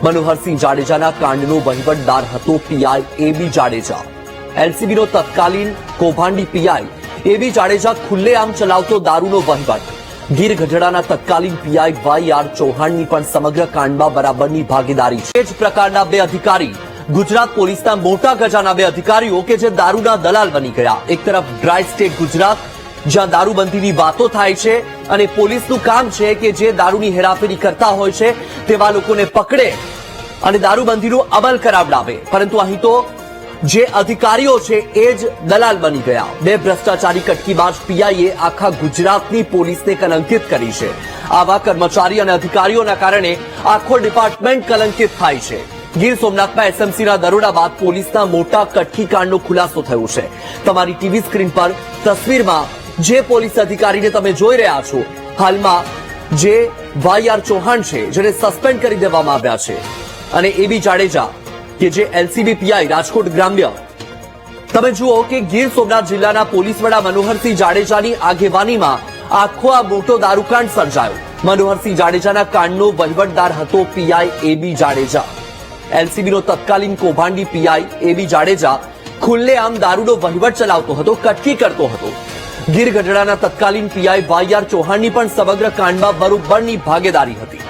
મનોહરસિંહ જાડેજાના કાંડનો વહીવટદાર હતો પીઆઈ એબી જાડેજા. એલસીબીનો તત્કાલીન કૌભાંડી પીઆઈ એબી જાડેજા ખુલ્લેઆમ ચલાવતો દારૂનો વહીવટ. ગીર ગઢડાના તત્કાલીન પીઆઈ વાય.આર. ચૌહાણની પણ સમગ્ર કાંડમાં બરાબરની ભાગીદારી છે. એ જ પ્રકારના બે અધિકારી ગુજરાત પોલીસના મોટા ગજાના બે અધિકારીઓ કે જે દારૂના દલાલ બની ગયા. એક તરફ ડ્રાય સ્ટેટ ગુજરાત જ્યાં દારૂબંધીની વાતો થાય છે અને પોલીસનું કામ છે કે જે દારૂની હેરાફેરી કરતા હોય છે તેવા લોકોને પકડે અને દારૂબંધીનો અમલ કરાવડાવે. પરંતુ અહીં તો જે અધિકારીઓ છે એ જ દલાલ બની ગયા. બે ભ્રષ્ટાચારી કટકીબાજ પીઆઈએ આખા ગુજરાતની પોલીસને કલંકિત કરી છે. આવા કર્મચારી અને અધિકારીઓના કારણે આખો ડિપાર્ટમેન્ટ કલંકિત થાય છે. ગીર સોમનાથમાં એસએમસીના દરોડા બાદ પોલીસના મોટા કટકી કાંડનો ખુલાસો થયો છે. તમારી ટીવી સ્ક્રીન પર તસવીરમાં જે પોલીસ અધિકારીને તમે જોઈ રહ્યા છો હાલમાં જે વાય.આર. ચૌહાણ છે જેને સસ્પેન્ડ કરી દેવામાં આવ્યા છે અને એબી જાડેજા કે જે એલસીબી પીઆઈ રાજકોટ ગ્રામ્ય. તમે જુઓ કે ગીર સોમનાથ જિલ્લાના પોલીસ વડા મનોહરસિંહ જાડેજાની આગેવાનીમાં આખો આ મોટો દારૂકાંડ સર્જાયો. મનોહરસિંહ જાડેજાના કાંડનો વહીવટદાર હતો પીઆઈ એબી જાડેજા. એલસીબીનો તત્કાલીન કૌભાંડી પીઆઈ એબી જાડેજા ખુલ્લેઆમ દારૂનો વહીવટ ચલાવતો હતો, કટકી કરતો હતો. ગીર ગઢડાના તત્કાલીન પીઆઈ વાય.આર. ચૌહાણની પણ સમગ્ર કાંડમાં બરોબરની ભાગીદારી હતી.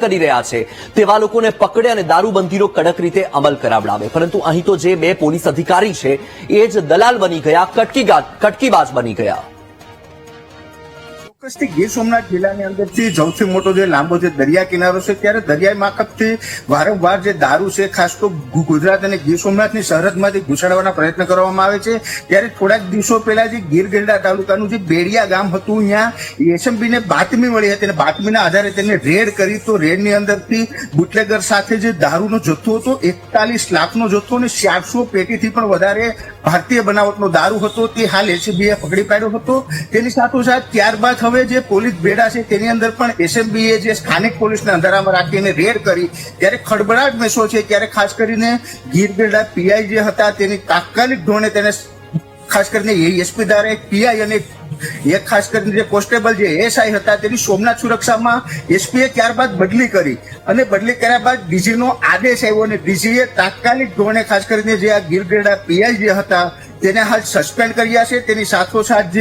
કરી રહ્યા છે તેવા લોકોને પકડે અને દારૂબંધીનો કડક રીતે અમલ કરાવડાવે. પરંતુ અહીં તો જે બે પોલીસ અધિકારી છે એ જ દલાલ બની ગયા, કટકીબાજ બની ગયા. ચોક્કસથી ગીર સોમનાથ જિલ્લાની અંદરથી સૌથી મોટો જે લાંબો જે દરિયા કિનારો છે ત્યારે દરિયાઈ મારફતથી વારંવાર જે દારૂ છે ખાસ તો ગુજરાત અને ગીર સોમનાથની સરહદમાંથી ઘુસાડવાના પ્રયત્ન કરવામાં આવે છે. ત્યારે થોડાક દિવસો પહેલા જે ગીર ગઢડા તાલુકાનું જે બેડિયા ગામ હતું ત્યાં એસએમબીને બાતમી મળી હતી અને બાતમીના આધારે તેને રેડ કરી. તો રેડની અંદરથી બુટલેગર સાથે જે દારૂનો જથ્થો હતો 41 લાખનો જથ્થો અને 400 પેટીથી પણ વધારે ભારતીય બનાવટનો દારૂ હતો તે હાલ એલસીબીએ પકડી પાડ્યો હતો. તેની સાથોસાથ ત્યારબાદ હવે જે પોલીસ બેડા છે તેની અંદર પણ એસએમબીએ જે સ્થાનિક પોલીસને અંધારામાં રાખીને રેડ કરી ત્યારે ખળબળાટ મેસો છે. ત્યારે ખાસ કરીને ગીર ગઢડા પીઆઈ જે હતા તેની તાત્કાલિક ધોરણે તેને ખાસ કરીને એસપી દ્વારા એક પીઆઈ અને એક ખાસ કરીને જે કોન્સ્ટેબલ જે એસઆઈ હતા તેની સોમનાથ સુરક્ષામાં એસપીએ ત્યારબાદ બદલી કરી અને બદલી કર્યા બાદ ડીજીનો આદેશ આવ્યો અને ડીજીએ તાત્કાલિક ધોરણે ખાસ કરીને જે આ ગીર ગઢડા પીઆઈ જે હતા તેને હાલ સસ્પેન્ડ કર્યા છે. તેની સાથોસાથ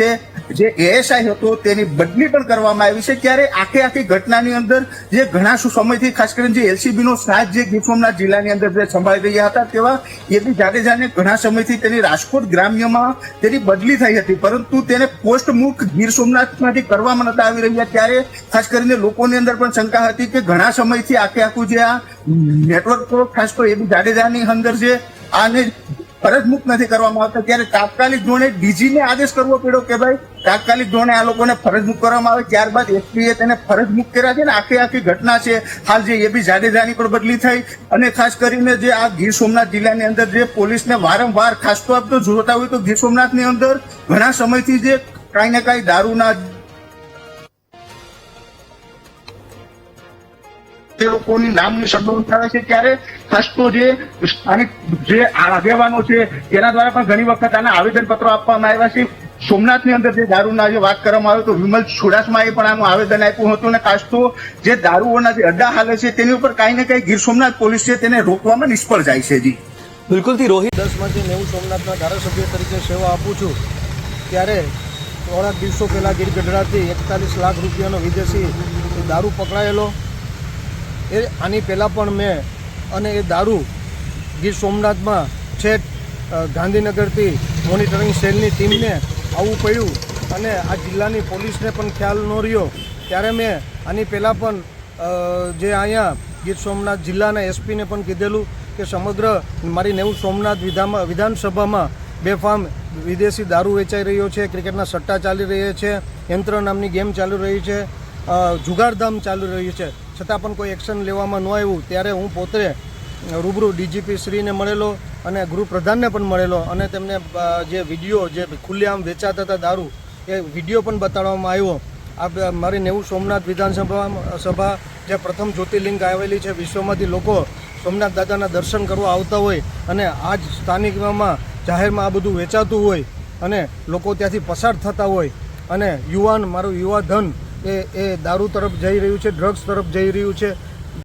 જે એએસઆઈ હતો તેની બદલી પણ કરવામાં આવી છે. ત્યારે આખી ઘટનાની અંદર જે ઘણા સમયથી ખાસ કરીને જે એલસીબીનો સાથ જે ગીર સોમનાથ જિલ્લાની અંદર જે સંભાળી રહ્યા હતા તેવા એબી જાડેજાને ઘણા સમયથી તેની રાજકોટ ગ્રામ્યમાં તેની બદલી થઈ હતી, પરંતુ તેને પોસ્ટ મુખ ગીર સોમનાથમાંથી કરવામાં નતા આવી રહ્યા. ત્યારે ખાસ કરીને લોકોની અંદર પણ શંકા હતી કે ઘણા સમયથી આખું જે આ નેટવર્ક ખાસ તો એબી જાડેજાની અંદર જે આને ફરજમુક્ત નથી કરવામાં આવતા. ત્યારે તાત્કાલિક ધોરણે ડીજીને આદેશ કરવો પડ્યો કે ભાઈ તાત્કાલિક ધોરણે આ લોકોને ફરજમુક્ત કરવામાં આવે. ત્યારબાદ એસપીએ તેને ફરજમુક્ત કર્યા છે ને આખી ઘટના છે હાલ જે એબી જાડેજાની પણ બદલી થઈ. અને ખાસ કરીને જે આ ગીર સોમનાથ જિલ્લાની અંદર જે પોલીસને વારંવાર ખાસ તો આપ તો જોતા હોય તો ગીર સોમનાથની અંદર ઘણા સમયથી જે કાંઈ ને કાંઈ દારૂના તે લોકોની નામની સંડોવણી થાય છે. ત્યારે ખાસ તો જે સ્થાનિક જે આગેવાનો છે તેના દ્વારા પણ ઘણી વખત આના આવેદનપત્રો આપવામાં આવ્યા છે. સોમનાથની અંદર જે દારૂના જે વાત કરવામાં આવે તો વિમલ ચુડાસમાએ પણ આનું આવેદન આપ્યું હતું અને ખાસ તો જે દારૂઓના જે અડ્ડા હાલે છે તેની ઉપર કાંઈ ને કાંઈ ગીર સોમનાથ પોલીસ છે તેને રોકવામાં નિષ્ફળ જાય છે. જી બિલકુલથી રોહિત. 10માંથી 90 સોમનાથના ધારાસભ્ય તરીકે સેવા આપું છું. ત્યારે થોડાક દિવસો પહેલા ગીર ગઢડાથી 41 લાખ રૂપિયાનો વિદેશી દારૂ પકડાયેલો. એ આની પહેલાં પણ મેં અને એ દારૂ ગીર સોમનાથમાં છેક ગાંધીનગરથી મોનિટરિંગ સેલની ટીમને આવવું પડ્યું અને આ જિલ્લાની પોલીસને પણ ખ્યાલ ન રહ્યો. ત્યારે મેં આની પહેલાં પણ જે અહીંયા ગીર સોમનાથ જિલ્લાના એસપીને પણ કીધેલું કે સમગ્ર મારી 90 સોમનાથ વિધાનસભામાં બેફામ વિદેશી દારૂ વેચાઈ રહ્યો છે, ક્રિકેટના સટ્ટા ચાલી રહ્યા છે, યંત્ર નામની ગેમ ચાલી રહી છે, જુગારધામ ચાલી રહ્યું છે, છતાં પણ કોઈ એક્શન લેવામાં ન આવ્યું. ત્યારે હું પોતે રૂબરૂ ડીજીપી શ્રીને મળેલો અને ગૃહપ્રધાનને પણ મળેલો અને તેમને જે વિડીયો જે ખુલ્લેઆમ વેચાતા હતા દારૂ એ વિડીયો પણ બતાડવામાં આવ્યો. આ મારી 90 સોમનાથ વિધાનસભા જે પ્રથમ જ્યોતિર્લિંગ આવેલી છે, વિશ્વમાંથી લોકો સોમનાથ દાદાના દર્શન કરવા આવતા હોય અને આજ સ્થાનિકમાં જાહેરમાં આ બધું વેચાતું હોય અને લોકો ત્યાંથી પસાર થતા હોય અને મારું યુવા ધન એ દારૂ તરફ જઈ રહ્યું છે, ડ્રગ્સ તરફ જઈ રહ્યું છે.